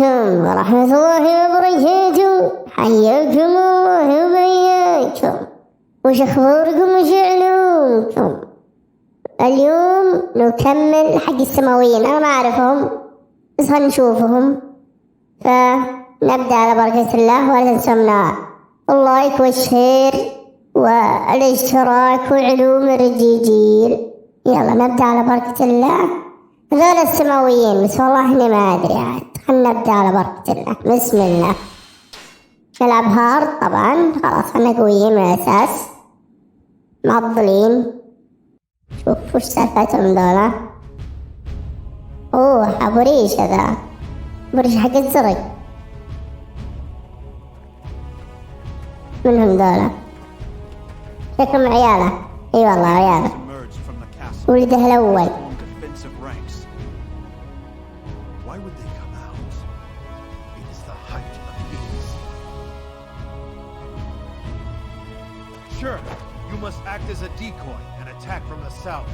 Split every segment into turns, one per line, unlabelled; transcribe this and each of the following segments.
عليكم ورحمة الله وبركاته، حياكم الله وبياكم، وش أخباركم وش علومكم؟ اليوم نكمل حق السماويين، أنا ما أعرفهم بس هنشوفهم، فنبدأ على بركة الله. ولا تنسونا اللايك والشير والاشتراك وعلوم الرجيجيل. يلا نبدأ على بركة الله. هذول السماويين بس والله إني ما أدري عاد. خلنا نبدأ على بركة الله. بسم الله. نلعب هارد طبعا، خلاص احنا قويين من الأساس، معضلين. شوف وش سالفتهم ذولا. اوه ابو ريش، هذا ابو ريش حق الزرق. منهم ذولا؟ شكلهم عياله. اي والله عياله، ولده الاول.
Sure, you must act as a decoy and attack from the south.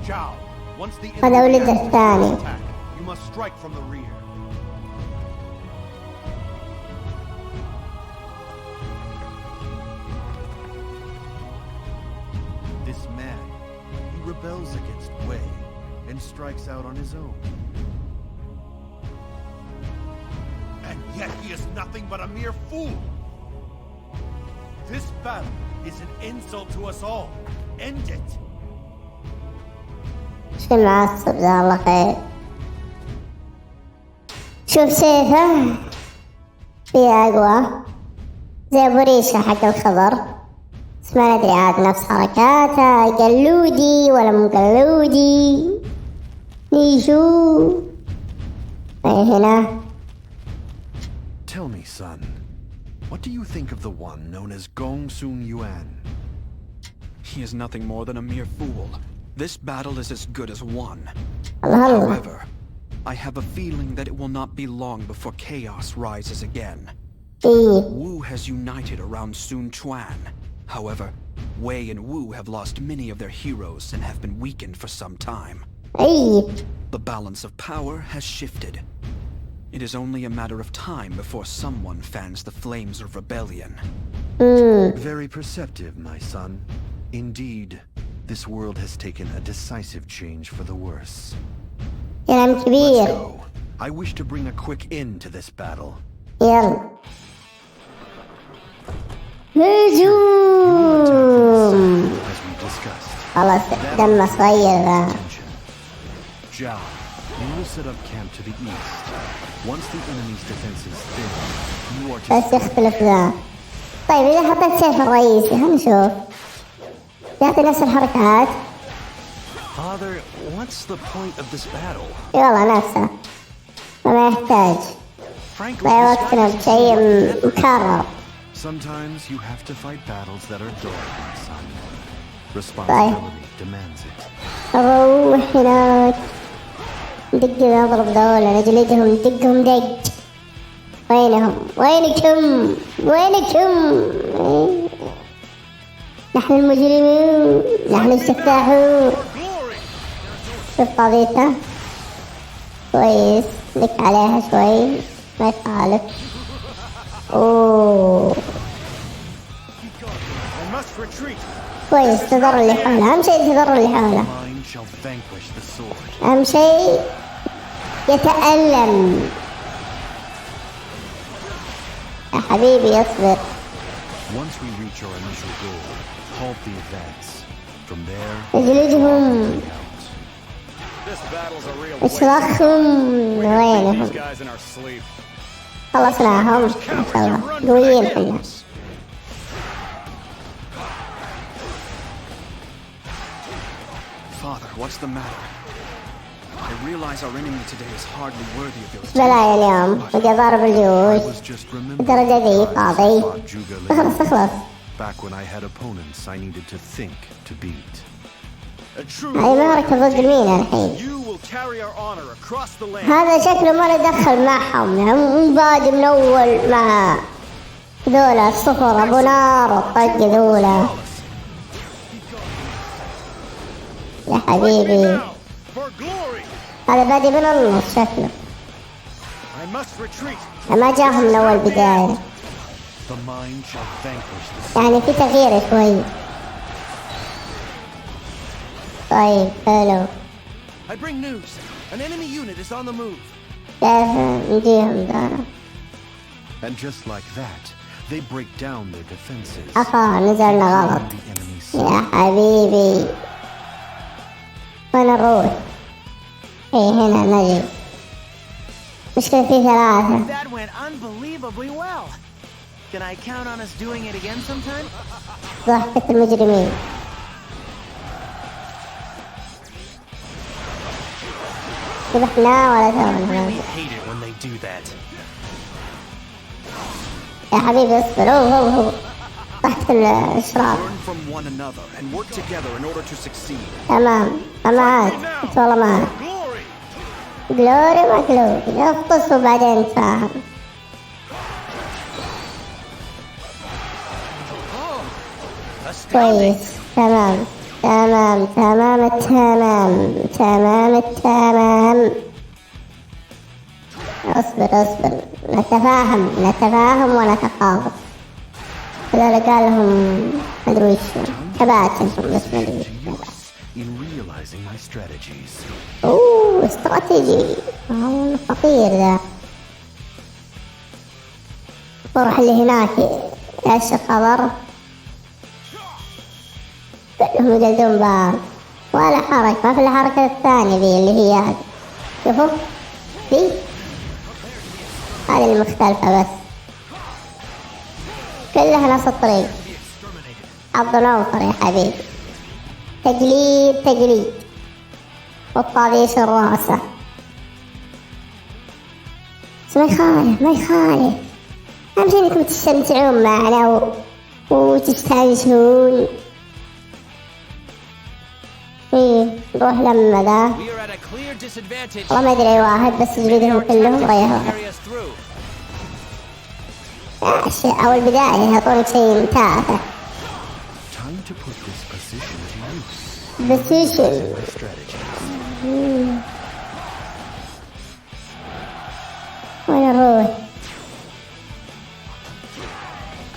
Ciao. Once the
enemy
attack, you must strike from the rear. This man, he rebels against Wei and strikes out on his own. And yet he is nothing but a mere fool. This battle is an insult to us all. End it.
شو المعصب جزاه الله خير. شوف سيفه فيه أقوى زي أبو ريشة حق الخضر، بس ما ندري عاد نفس حركاته قلودي ولا مو قلودي. نشوف هنا.
Tell me, son. What do you think of the one known as Gong Sun Yuan?
He is nothing more than a mere fool. This battle is as good as won.
However,
I have a feeling that it will not be long before chaos rises again. Wu has united around Sun Quan. However, Wei and Wu have lost many of their heroes and have been weakened for some time. The balance of power has shifted. It is only a matter of time before someone fans the flames of rebellion.
Very perceptive, my son. Indeed, this world has taken a decisive change for the worse.
Let's
go. I wish to bring a quick end to this battle.
هجوم.
As we discussed.
خلاص دم صغير ذا.
You will set up camp to the east. Once the enemy's defenses thin, you are to...
بس يختلف ذا. طيب إذا حطيت سيف الرئيسي هنشوف يعطي نفس الحركات.
Father, what's the point of this battle?
والله نفسه ما يحتاج ضيع وقتنا بشيء مكرر.
Sometimes you have to fight battles that are daunting, son. Responsibility demands it.
أروح هناك ندق نضرب دولة نجلدهم ندقهم دق. وينهم؟ وينكم؟ وينكم؟ نحن المجرمون، نحن السفاحون. شوف قضيته كويس، لك عليها شوي ما يخالف. اوه كويس، تضر اللي حوله، اهم شيء تضر اللي حوله، اهم شيء يتألم. يا حبيبي اصبر. اجلدهم اشرخهم. وينهم؟ خلصناهم ما شاء الله، قويين حنا.
Father, what's the matter? I realize our enemy today is hardly worthy of your
بلايا اليوم بقى ضارب الجيوش الدرجة ذي فاضي. اخلص اخلص.
Back when I had opponents I needed to think to beat.
هاي معركة ضد مين الحين؟ هذا شكله ما له دخل معهم، يعني بادي من أول مع ذولا الصفر أبو نار والطق ذولا. يا حبيبي هذا بادي من النص شكله.
I must retreat.
ما جاهم من أول بداية.
The mind shall vanquish the
يعني في تغيير شوي. طيب حلو.
I bring news. An enemy unit is on the move.
كيف نجيهم دارا؟
And just like that, they break down their defenses.
نزلنا غلط.
The enemy's
يا حبيبي. وين نروح؟ إيه هنا نجي. مشكلة في 3.
That went unbelievably well. Can I count on us doing it again sometime?
ضحكة المجرمين. ذبحنا ولا تونا.
Hate it when they do that.
يا حبيبي اصبر. هو ضحكة الإشراف.
Learn from one another and work together in order to succeed.
تمام. معك. بس والله معك. جلوري ما جلوري. نفطس وبعدين نتفاهم. كويس. تمام. اصبر. نتفاهم ونتقاضى. هذول قال لهم مدري وش تباتهم بس مدري وش.
in realizing my strategies.
اوه استراتيجي. خطير ذا. الطرح اللي هناك ايش الخضر؟ كلهم يجلدون بعض ولا حركة. ما في الحركة الثانية ذي اللي هي هذه. شوفوا ذي هذه المختلفة بس. كلها نفس الطريق. حظ نوفر يا حبيبي. تجليد والطاويش الراسة. بس ما يخالف أهم شيء إنكم تستمتعون معنا وتستانسون. نروح لما ذا والله ما أدري أي واحد بس جلدهم كلهم غيروا. أول بداية يعطونك شيء تافه.
Time to put this position to use.
Position.
My strategies.
وين نروح؟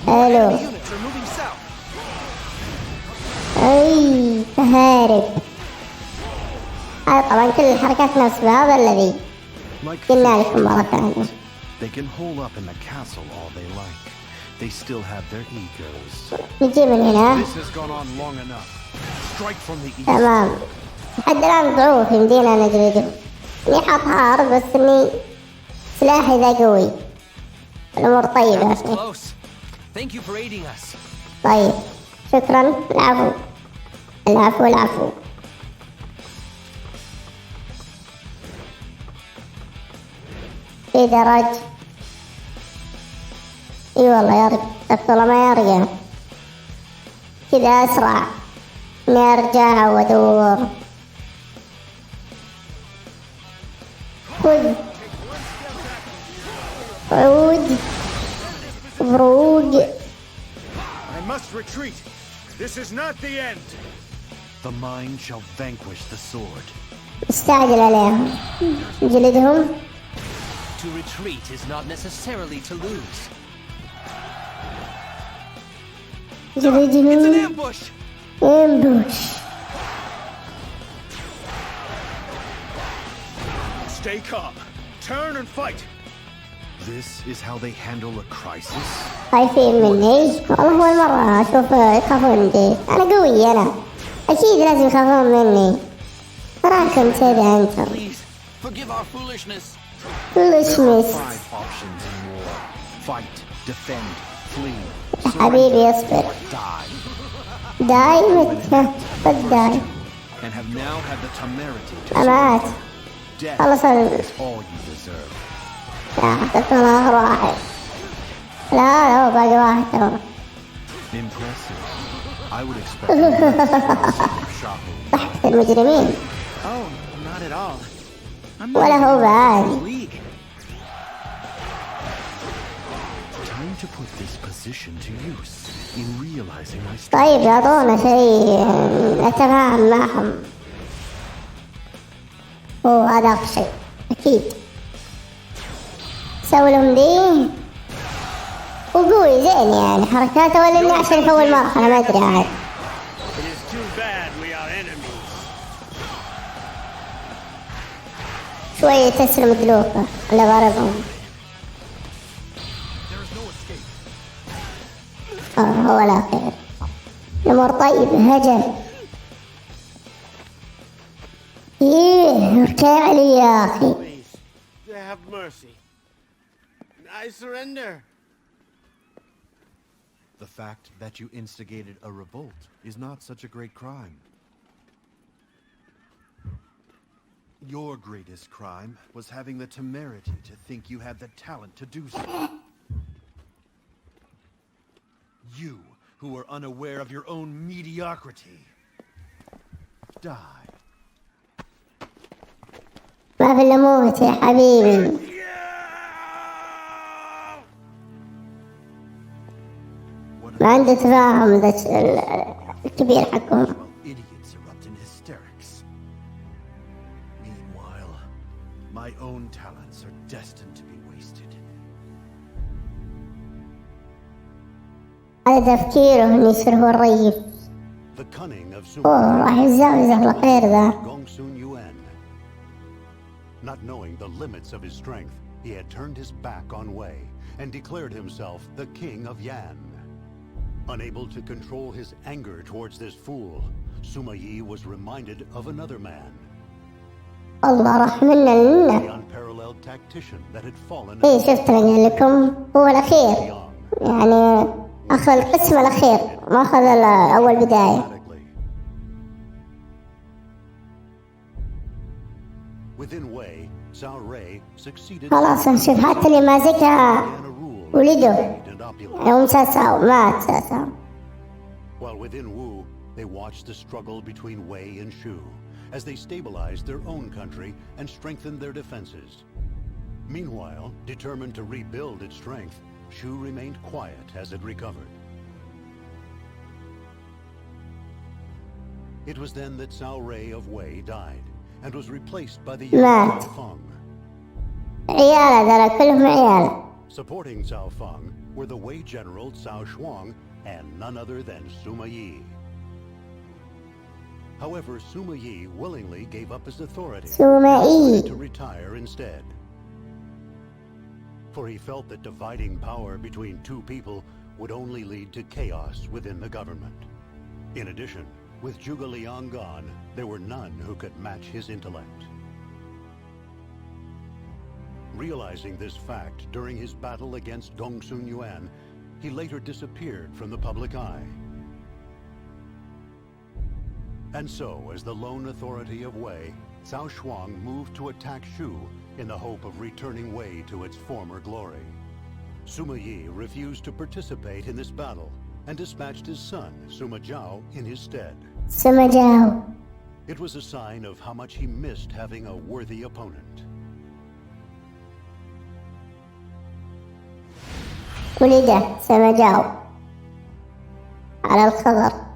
حلو. أي تهارب. هذا طبعا كل الحركات نفس هذا الذي قلنا لكم مرة ثانية.
They can hole up in the castle all they like. They still have their egos.
نجي من هنا.
This has gone on long enough. Strike from the east.
تمام. لحد الآن ضعوف يمدينا نجلده. إني حاط هارب بس إني سلاحي ذا قوي. الأمور طيبة.
Thank you for aiding us.
طيب شكرا. العفو. في درج. اي والله يرجع. والله ما يرجع كذا اسرع. نرجع وادور. خذ عود بروق.
I must retreat. This is not the end.
The mind shall vanquish the sword.
استعجل عليهم. جلدهم.
To retreat is not necessarily to lose.
جلدهم.
Ambush.
Stay calm. Turn and fight.
This is how they handle a crisis.
خايفين مني والله. أول مرة أشوف يخافون مني. أنا قوي. أنا أكيد لازم يخافون مني. راكم كذا أنتم.
Please forgive our foolishness.
foolishness.
5 options in war. Fight, defend, flee.
حبيبي اصبر. داي متى داي.
And have now had the temerity to
أمات.
death
خلص
is all you deserve.
أعطيك الله واحد. لا باقي واحد ترى.
Impressive. I would expect more.
ضحكة المجرمين.
Oh, not at all. I'm
ولا هو بعد.
league.
Time to put this position to use in realizing my strategy.
طيب يعطونا شيء نتفاهم معهم. هذا شيء أكيد. سوي لهم دي وقوي زين يعني حركاته، ولا انه عشان في اول مرحله ما ادري عاد. شويه تسلم دلوقه ولا ضربهم. هو لا خير. الامور طيبه. هجم. ارجع لي يا اخي.
I surrender.
The fact that you instigated a revolt is not such a great crime. Your greatest crime was having the temerity to think you had the talent to do so. You, who were unaware of your own mediocrity. Die.
ما في الا موت يا حبيبي. ما عنده تفاهم ذا الكبير حقهم.
Idiots erupt in hysterics. Meanwhile, my own talents are destined to be wasted.
هذا تفكيره انه يصير هو الرئيس.
The cunning of
راح يزعزع الخير ذا.
Not knowing the limits of his strength, he had turned his back on Wei and declared himself the king of Yan. Unable to control his anger towards this fool, Sima Yi was reminded of another man.
الله رحمنا لنا.
The unparalleled tactician that had fallen.
ايه شفت قال لكم هو الاخير. يعني اخذ القسم الاخير ما اخذ اول بداية.
Within Wei, Cao Rui succeeded.
خلاص نشوف حتى اللي ماسكها ولده يوم ساساو مات ساساو.
While within Wu, they watched the struggle between Wei and Shu as they stabilized their own country and strengthened their defenses. Meanwhile, determined to rebuild its strength, Shu remained quiet as it recovered. It was then that Cao Rui of Wei died and was replaced by the young Cao Feng.
عياله ذولا كلهم عياله.
Supporting Cao Feng were the Wei general Cao Shuang and none other than Sima Yi. However, Sima Yi willingly gave up his authority to retire instead. For he felt that dividing power between two people would only lead to chaos within the government. In addition, with Zhuge Liang gone, there were none who could match his intellect. Realizing this fact during his battle against Dongsun Yuan, he later disappeared from the public eye. And so, as the lone authority of Wei, Cao Shuang moved to attack Shu in the hope of returning Wei to its former glory. Sima Yi refused to participate in this battle and dispatched his son, Sima Zhao, in his stead.
Sima Zhao.
It was a sign of how much he missed having a worthy opponent.
ولد سما جاو على الخضر.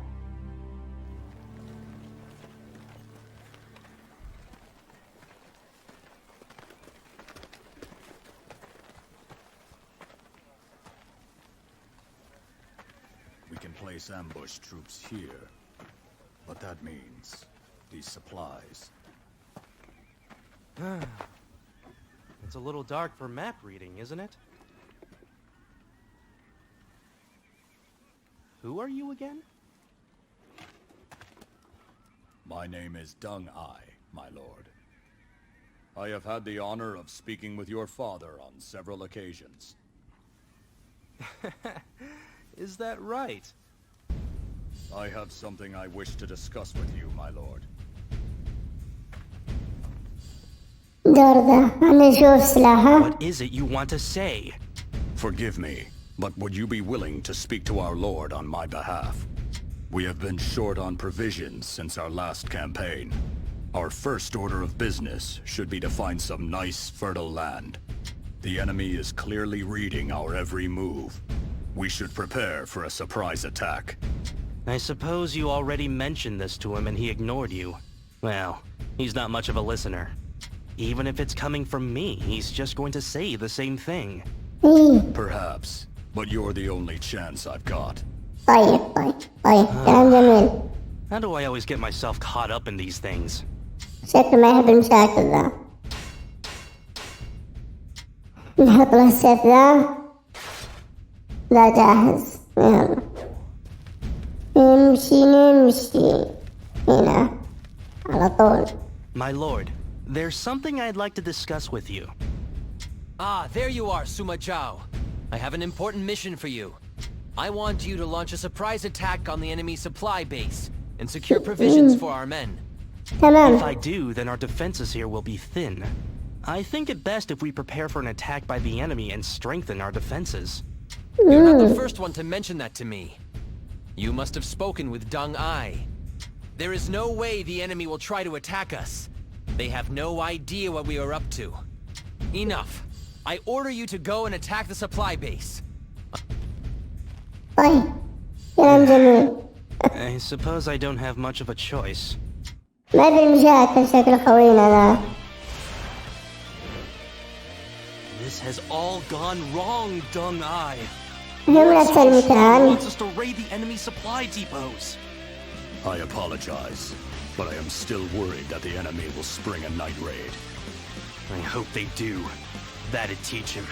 We can place ambush troops here, but that means these supplies.
It's a little dark for map reading, isn't it? Who are you again?
My name is Deng Ai, my lord. I have had the honor of speaking with your father on several occasions.
Is that right?
I have something I wish to discuss with you, my lord.
What is it you want to say?
Forgive me, but would you be willing to speak to our lord on my behalf? We have been short on provisions since our last campaign. Our first order of business should be to find some nice, fertile land. The enemy is clearly reading our every move. We should prepare for a surprise attack.
I suppose you already mentioned this to him and he ignored you. Well, he's not much of a listener. Even if it's coming from me, he's just going to say the same thing.
Perhaps, but you're the only chance I've got.
طيب كلام جميل.
How do I always get myself caught up in these things?
شكله ما يحب المشاكل ذا. نحط له السيف ذا جاهز. يلا نمشي هنا على طول.
My lord, there's something I'd like to discuss with you.
Ah, there you are, Suma Zhao. I have an important mission for you. I want you to launch a surprise attack on the enemy supply base and secure provisions for our men.
If I do, then our defenses here will be thin. I think it best if we prepare for an attack by the enemy and strengthen our defenses.
You're not the first one to mention that to me. You must have spoken with Deng Ai. There is no way the enemy will try to attack us. They have no idea what we are up to. Enough. I order you to go and attack the supply base.
طيب كلام جميل.
I suppose I don't have much of a choice.
ما ادري مشاكل شكله خوينا ذا.
This has all gone wrong, Deng Ai.
هم نفس المكان.
Wants us to raid the enemy supply depots.
I apologize, but I am still worried that the enemy will spring a night raid.
I hope they do. That'd teach him.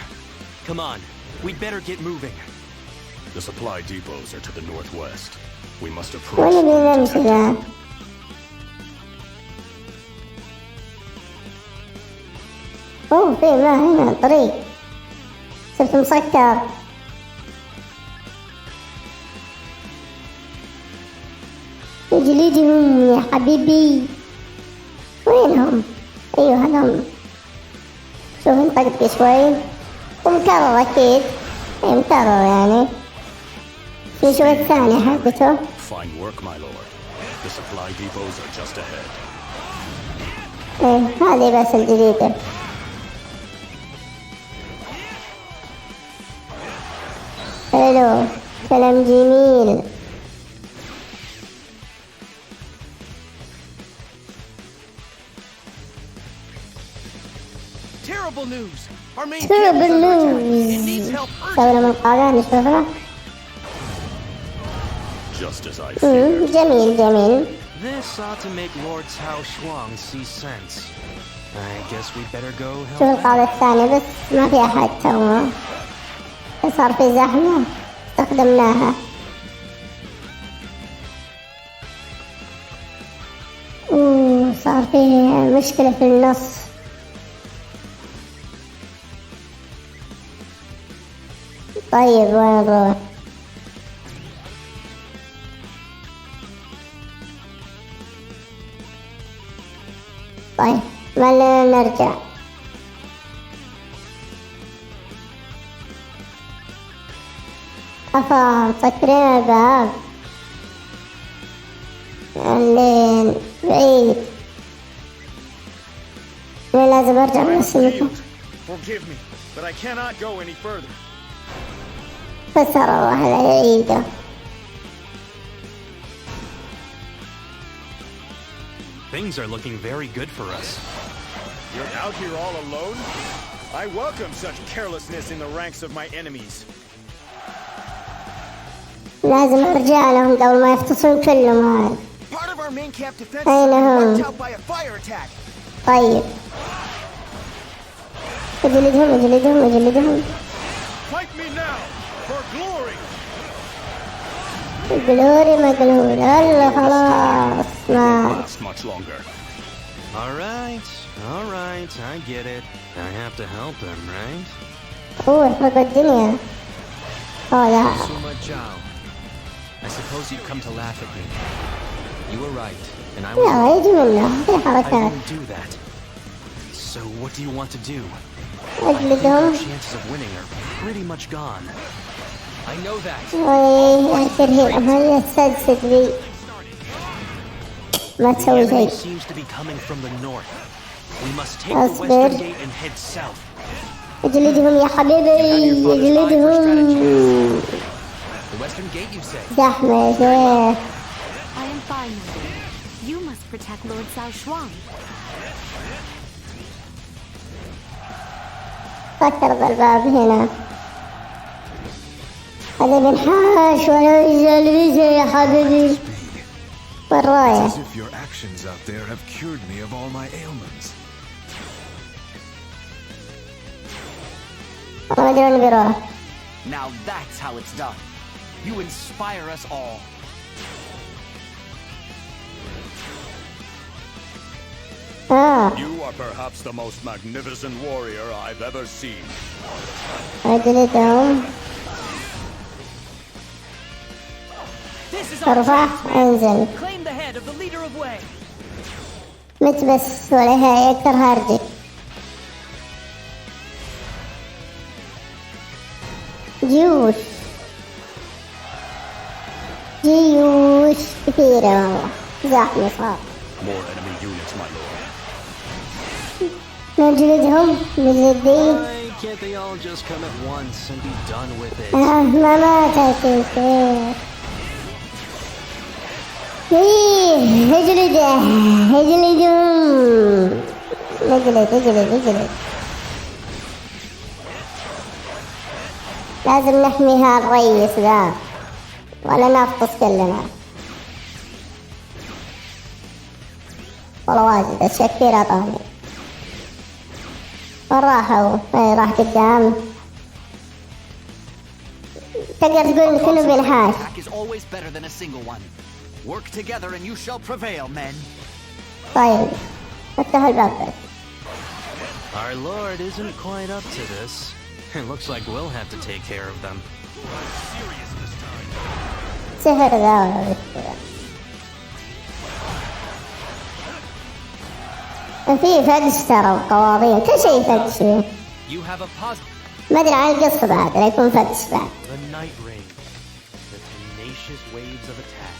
Come on, we'd better get moving.
The supply depots are to the northwest. We must
وين
approach them
بنمشي ذا؟
detectively.
اوه في ما هنا طريق. صرت مسكر. جليدهم يا حبيبي. وينهم؟ ايوه هذهم. شوف انطقت شوي. ومكرر اكيد. اي مكرر يعني. في شوي الثانية حقته.
Fine work, my lord. The supply depots are just ahead.
ايه هذه بس الجديدة. حلو كلام جميل.
Terrible news! Our main
Terrible
camp is under attack.
news.
It needs help
سوينا من القاعدة نشوفها.
Just as I feared.
جميل.
This ought to make Lord Cao Shuang see sense. I guess we'd better go
شوف
help out.
القاعدة الثانية بس ما في أحد توه. صار في زحمة استخدمناها. صار في مشكلة في النص. طيب وين نروح؟ طيب ما لنا نرجع. أفا مسكرين الباب. اللين بعيد. وين لازم أرجع بنفس المكان.
Forgive me, but I cannot go any further.
بس أروح العيدة.
Things are looking very good for us.
You're out here all alone? I welcome such carelessness in the ranks of my enemies.
لازم أرجع لهم قبل ما يفتصلون كلهم هاي.
Part of our main camp defense
أين
is
هم؟
wiped out by a fire attack.
طيب. أجلدهم.
Fight me now for glory.
جلوري مقلول. يلا خلاص ما.
Last much longer.
All right, I get it. I have to help him, right?
هو يحرق الدنيا. لا.
Suma Zhao. I suppose you've come to laugh at me. You were right, and I was
لا يجي منه في
I
حركات.
won't do that. So what do you want to do?
أجلدهم.
Our chances of winning are pretty much gone.
I know that.
الترهيب هي السدسد ذي. ما
The
تسوي
enemy
شيء.
seems to be coming from the north. We must take the
أصبر.
western gate and head south.
اجلدهم يا حبيبي اجلدهم.
The western gate, you say?
زحمة يا شيخ.
I am fine. You must protect Lord Cao Shuang.
فكر بالباب هنا. هذا بنحاش ولا يزال بيزي يا حبيبي. الرائع.
As if your actions out there have cured me of all my ailments.
ما أدري وين بيروح.
Now that's how it's done. You inspire us all.
You are perhaps the most magnificent warrior I've ever seen.
أجلدهم. ارفع انزل.
Claim the head of the leader of Way.
مت بس ولا هي أكثر هارجي. جيوش كثيرة والله. زحمة صار.
More enemy units, my lord.
نجلدهم نجلدين.
Why can't they all just come at once and be done with it?
ما ماتت كيف. اجلده اجلدهم. اجلد. لازم نحميها الرئيس ذا ولا نفطس كلنا. والله واجد اشياء كثيرة طالع. وين راحوا؟ راح قدام. تقدر تقول إن كله بينحاش.
Work together and you shall prevail, men.
طيب افتحوا الباب بس.
Our lord isn't quite up to this. It looks like we'll have to take care of them.
سحر ذا ولا بالسحر. في فدش ترى وقواضين كل شيء فدش.
You have a
ما أدري عن القصة بعد لا يكون فدش بعد.
The night rain, the tenacious waves of attack.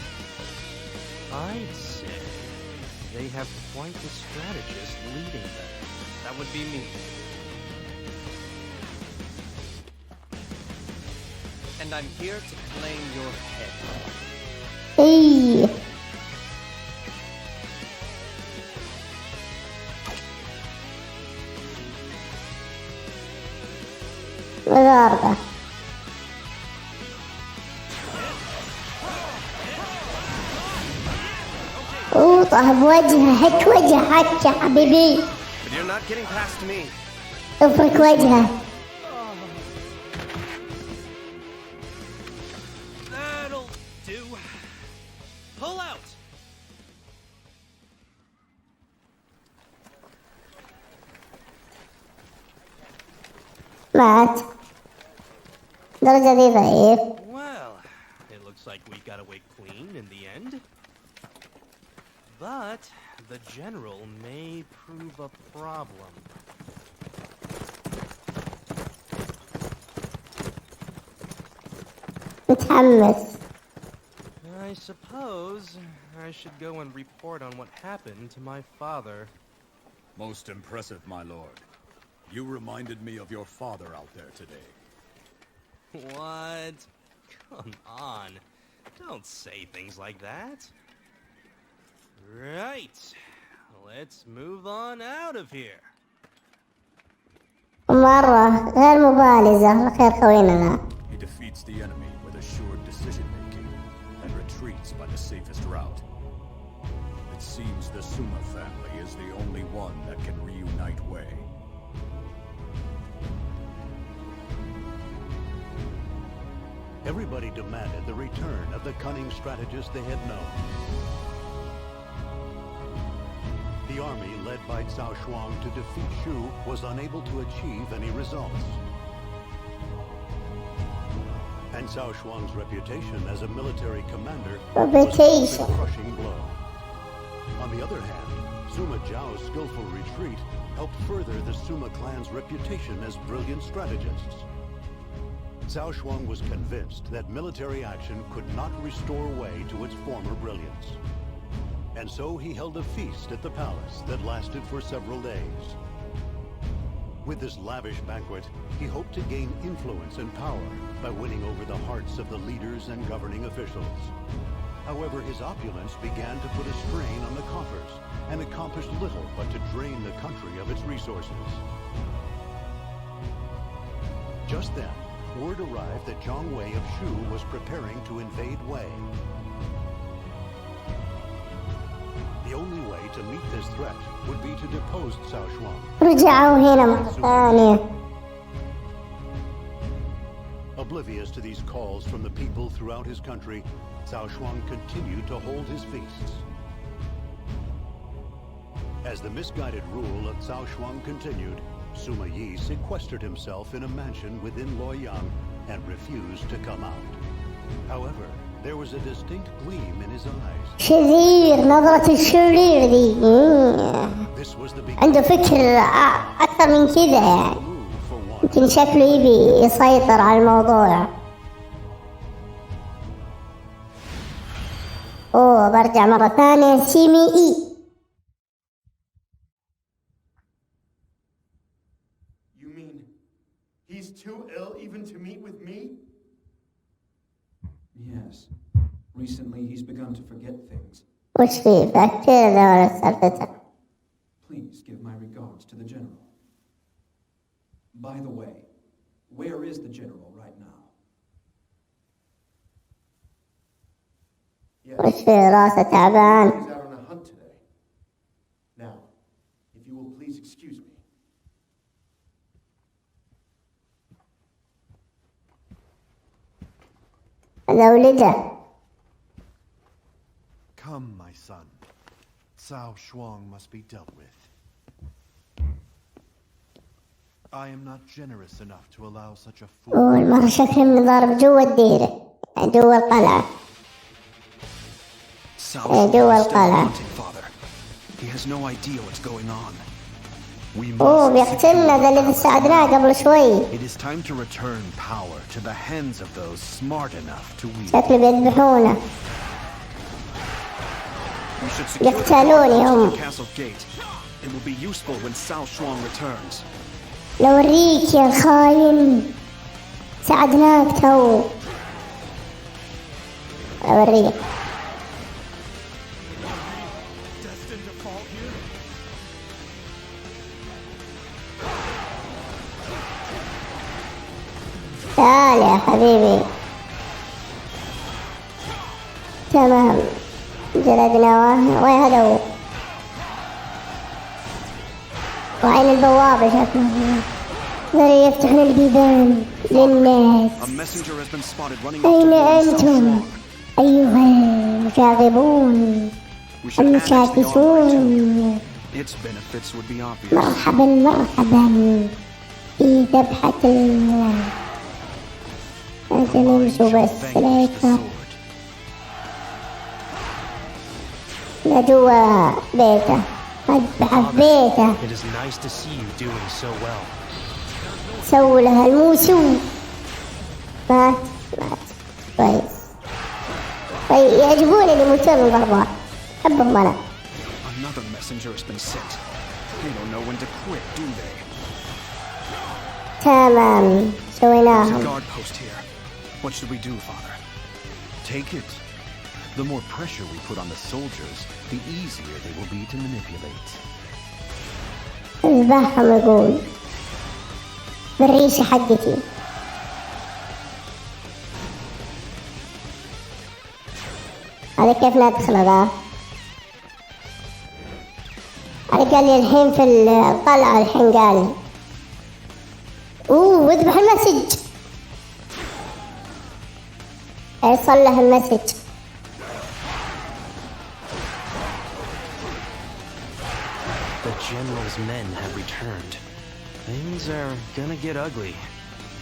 I'd say they have quite a strategist leading them. That would be me.
and I'm here to claim your head.
إيه. ضربة. طه بوجهه حك وجهك يا حبيبي.
But you're not getting past me.
افرك وجهه.
That'll do. Pull out.
مات. درجة دي ضعيف.
Well, it looks like we got away clean in the end. But the general may prove a problem.
متحمس.
I suppose I should go and report on what happened to my father.
Most impressive, my lord. You reminded me of your father out there today.
What? Come on. Don't say things like that. Right. Let's move on out of here.
مرة غير مبالغة خير خوينا.
He defeats the enemy with assured decision-making and retreats by the safest route. It seems the Suma family is the only one that can reunite Wei.
Everybody demanded the return of the cunning strategist they had known. The army led by Cao Shuang to defeat Shu was unable to achieve any results. And Cao Shuang's reputation as a military commander was a crushing blow. On the other hand, Sima Zhao's skillful retreat helped further the Sima clan's reputation as brilliant strategists. Cao Shuang was convinced that military action could not restore Wei to its former brilliance. And so he held a feast at the palace that lasted for several days. With this lavish banquet, he hoped to gain influence and power by winning over the hearts of the leaders and governing officials. However, his opulence began to put a strain on the coffers and accomplished little but to drain the country of its resources. Just then, word arrived that Zhang Wei of Shu was preparing to invade Wei. The only way to meet this threat would be to depose Cao Shuang.
رجعوا هنا مرة ثانية.
Oblivious to these calls from the people throughout his country, Cao Shuang continued to hold his feasts. As the misguided rule of Cao Shuang continued, Sima Yi sequestered himself in a mansion within Luoyang and refused to come out. However, there was a distinct gleam in his eyes.
شرير، نظرة الشرير ذي.
This was the
عنده فكر أكثر من كذا يعني. يمكن شكله يبي يسيطر على الموضوع. أوه برجع مرة ثانية سيمي إي.
You mean he's too ill even to meet with me?
Yes. Recently he's begun to forget things.
وش فيه؟ فكر ولا سالفته.
Please give my regards to the general. By the way, where is the general right now?
وش فيه؟ راسه تعبان.
He's out on a hunt today. Now, if you will please excuse me.
هذا ولده.
Come, my son. Cao Shuang must be dealt with. I am not generous enough to allow such a fool.
والمرة شكله من ضارب جوا الديرة، جوا القلعة. جوا القلعة.
He has no idea what's going on.
أوه بيقتلنا ذا اللي ساعدناه قبل شوي.
It is time to return power to the hands of those smart enough to wield.
شكله بيذبحونا. يقتلوني هم.
It will be useful when Cao Shuang returns.
لوريك يا خاين، ساعدناك تو. أوريك. تعال يا حبيبي. تمام جلدناه. وين هذا هو؟ وعين البوابة شكله. ذري يفتحون البيبان للناس. أين أنتم أيها المشاغبون المشاكسون؟ مرحبا مرحبا في ذبحة أنت نمشوا بس ليك. لا جوا بيته. أذبحه في بيته. سووا لها الموسو. مات كويس. طيب يعجبوني اللي يموتون من ضربات. أحبهم أنا. تمام سويناهم.
What should we do, Father?
Take it. The more pressure we put on the soldiers, the easier they will be to manipulate.
اذبحهم يقول بالريشة حقتي. هذا كيف ندخل هذا؟ هذا قال لي الحين في القلعة. الحين قال واذبح المسج. يوصل له المسج.
The general's men have returned. Things are gonna get ugly.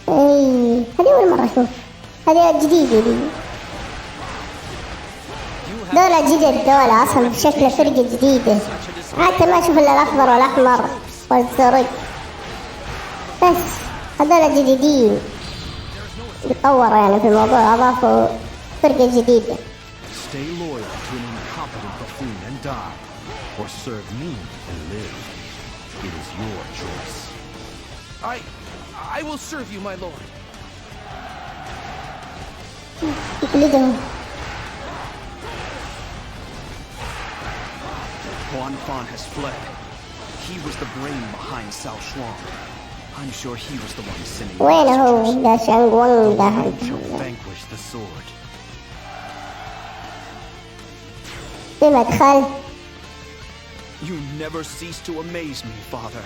اي هذه اول مرة اشوف. هذه جديدة دي. دولة جدد، دولة اصلا بشكل فرقة جديدة. حتى ما اشوف الا الاخضر والاحمر والزرق بس. هذول جديدين يتطوروا يعني في الموضوع. اضافوا فرقة جديدة.
Stay loyal to an incompetent buffoon and die, or serve me and live. It is your choice.
I will serve you, my lord.
يقلدهم.
Huan Fan has fled. He was the brain behind Cao Shuang. I'm sure he was the one sending
وين هو ذا شانغوانغ ذا؟
Vanquish the sword.
في مدخل.
You never cease to amaze me, Father.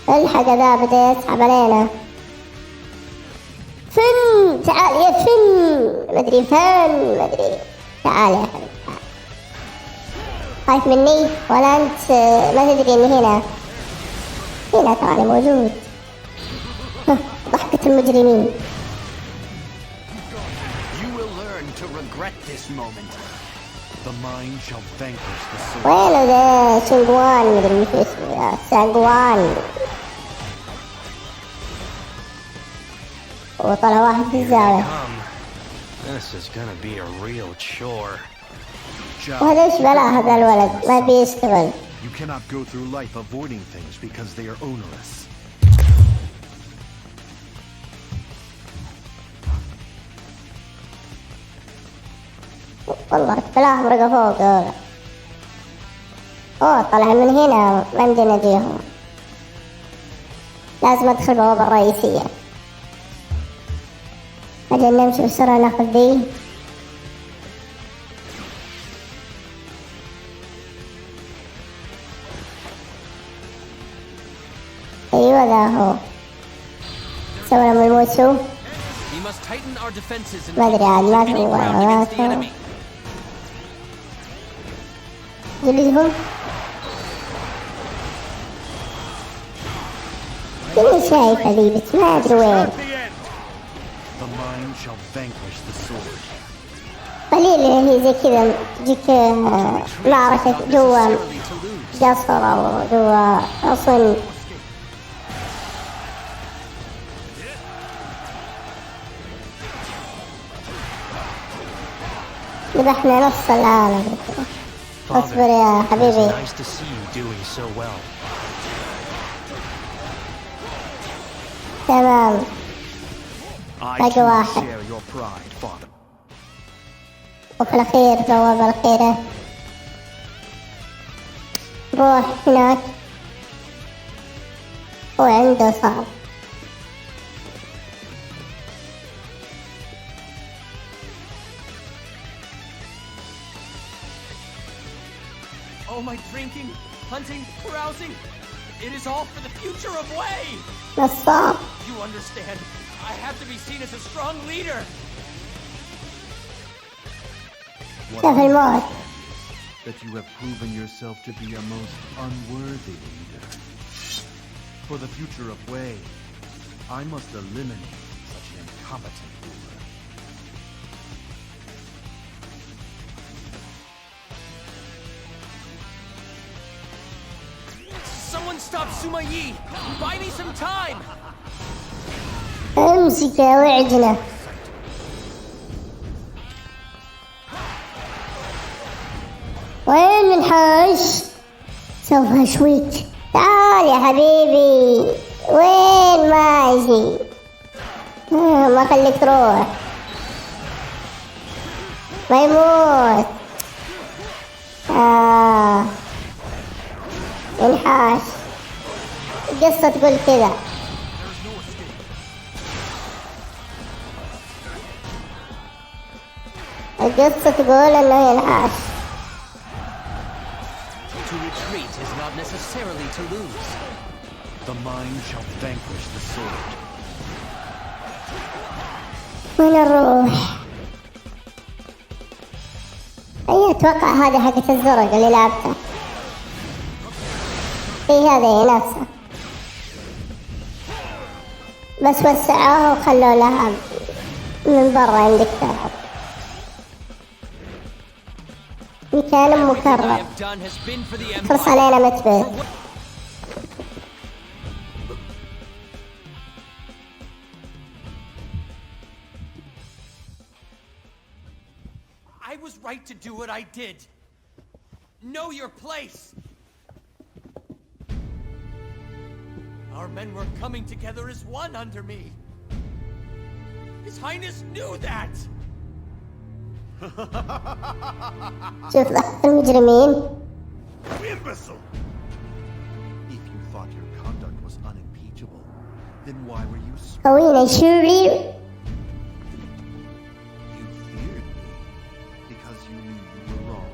الحق ذا بدا يسحب علينا. فن تعال يا فن، مدري فن مدري. تعال يا حبيبي. خايف مني ولا أنت ما تدري إني هنا؟ هنا تراني موجود. ضحكة المجرمين.
You will learn to regret this moment.
The mind shall vanquish the sword.
وينه ذا شنغوان مدري وش اسمه ذا سانغوان. وطلع واحد في الزاوية.
This is gonna be a real chore.
وهذا ايش بلا هذا الولد ما بيشتغل.
You cannot go through life avoiding things because they are onerous.
والله بلا مرقة فوق هذا. اوه طلع من هنا ما يمدينا نجيهم. لازم ادخل بوابة الرئيسية. أجل نمشي بسرعة ناخذ ذي. أيوة ذا هو. سوينا من الموسو. ما أدري عاد ما في جلدهم. كني شايفة ذي بس ما أدري وين.
The mind shall vanquish the sword.
قليل هي زي كذا تجيك معركة جوا قصر أو جوا حصن. ذبحنا نص العالم. اصبر يا حبيبي. تمام. باقي واحد. وفي الأخير بوابة الأخيرة. روح هناك. هو عنده صعب.
All my drinking, hunting, carousing, it is all for the future of Wei!
نصاب.
You understand? I have to be seen as a strong leader!
شاف الموت.
That you have proven yourself to be a most unworthy leader. For the future of Wei, I must eliminate such an incompetent ruler.
Someone stop Sima Yi! Buy me some time!
امسك وعجنا. وين الحاج؟ سوف اشويك. تعال يا حبيبي. وين ما اجي؟ ما خليك تروح. ما يموت. انحاش. القصة تقول كذا. القصة تقول انه ينحاش.
To retreat is not necessarily to lose.
The mind shall vanquish the sword.
وين الروح؟ اي اتوقع هذه حقت الزرق اللي لعبتها. اي هذه هي نفسها. بس وسعوها وخلوا لها من برا عندك تلعب. مكان مكرر. خلص علينا متبه.
I was right to do what I did. Know your place. Our men were coming together as one under me. His Highness knew that.
شوف ضحك المجرمين.
Imbecile! If you thought your conduct was unimpeachable Then why were you
قوينا شرير.
You feared me because you knew you were wrong,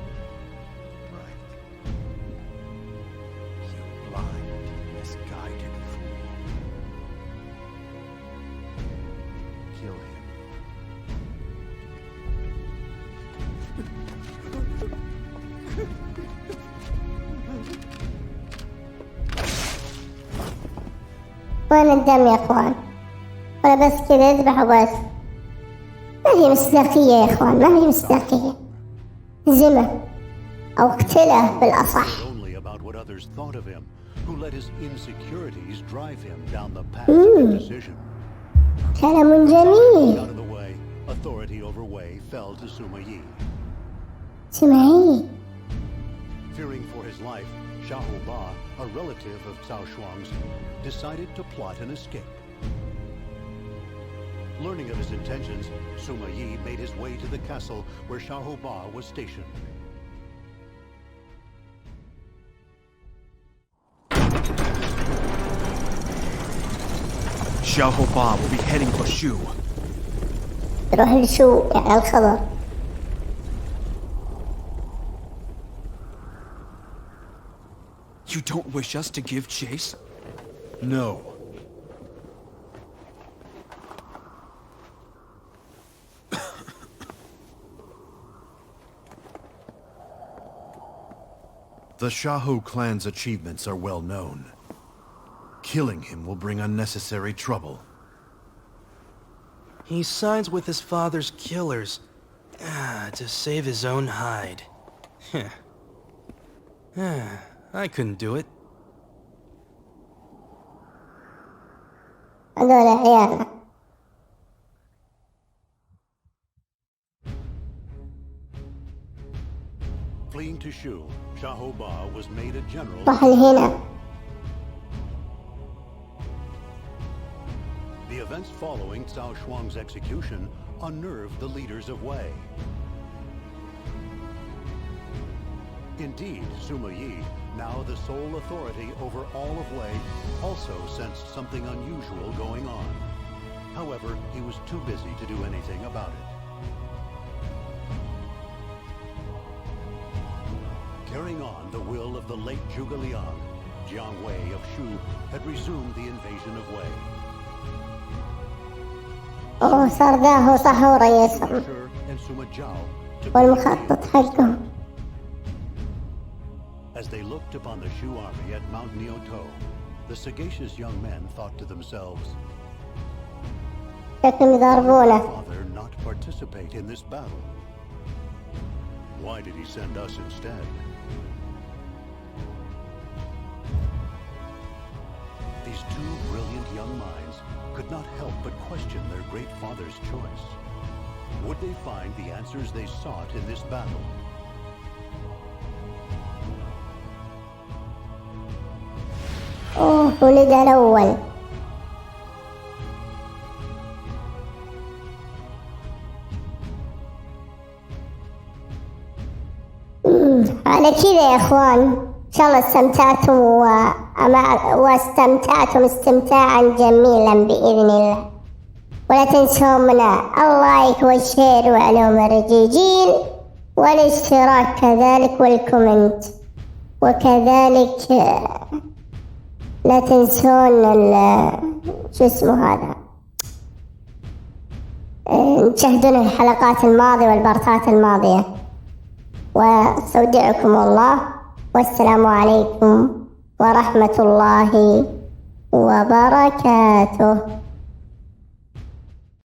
right? You blind, misguided fool. Kill him.
وين الدم يا اخوان؟ ولا بس كذا اذبح وبس؟ ما هي مصداقية يا اخوان، ما هي مصداقية. زمه او اقتله بالاصح.
Only about what others thought of him, who let his insecurities drive him down the path of decision.
كلام جميل.
Out of the way, authority over Wei fell to Sima Yi.
سمعي.
Fearing for his life, Xiahou Ba, a relative of Cao Shuang's, decided to plot an escape. Learning of his intentions, Sima Yi made his way to the castle where Xiahou Ba was stationed.
Xiahou Ba will be heading for Shu.
روح لشو يعني الخبر.
You don't wish us to give chase?
No. The Xiahou clan's achievements are well known. Killing him will bring unnecessary trouble.
He sides with his father's killers to save his own hide. I couldn't do it.
هذول عيالنا.
Fleeing to Shu, Xiahou Ba was made a general.
روح لهنا.
The events following Cao Shuang's execution unnerved the leaders of Wei. Indeed, Sima Yi, now the sole authority over all of Wei, also sensed something unusual going on. However, he was too busy to do anything about it. Carrying on the will of the late Zhuge Liang, Jiang Wei of Shu had resumed the invasion of Wei.
اوه صار ذا هو صح هو رئيسهم
And Sima Zhao took
والمخطط حقهم.
As they looked upon the Shu army at Mount Niutou, the sagacious young men thought to themselves,
شكلهم يضربونه.
"Father not participate in this battle? Why did he send us instead?" These two brilliant young minds could not help but question their great father's choice. Would they find the answers they sought in this battle?
اوه ولد الاول. على كذا يا اخوان ان شاء الله استمتعتم واستمتعتم استمتاعا جميلا باذن الله. ولا تنسوا من اللايك والشير وعلوم الرجيجين والاشتراك كذلك والكومنت، وكذلك لا تنسون شو اسمه هذا تشاهدون الحلقات الماضية والبارتات الماضية. واستودعكم الله والسلام عليكم ورحمة الله وبركاته.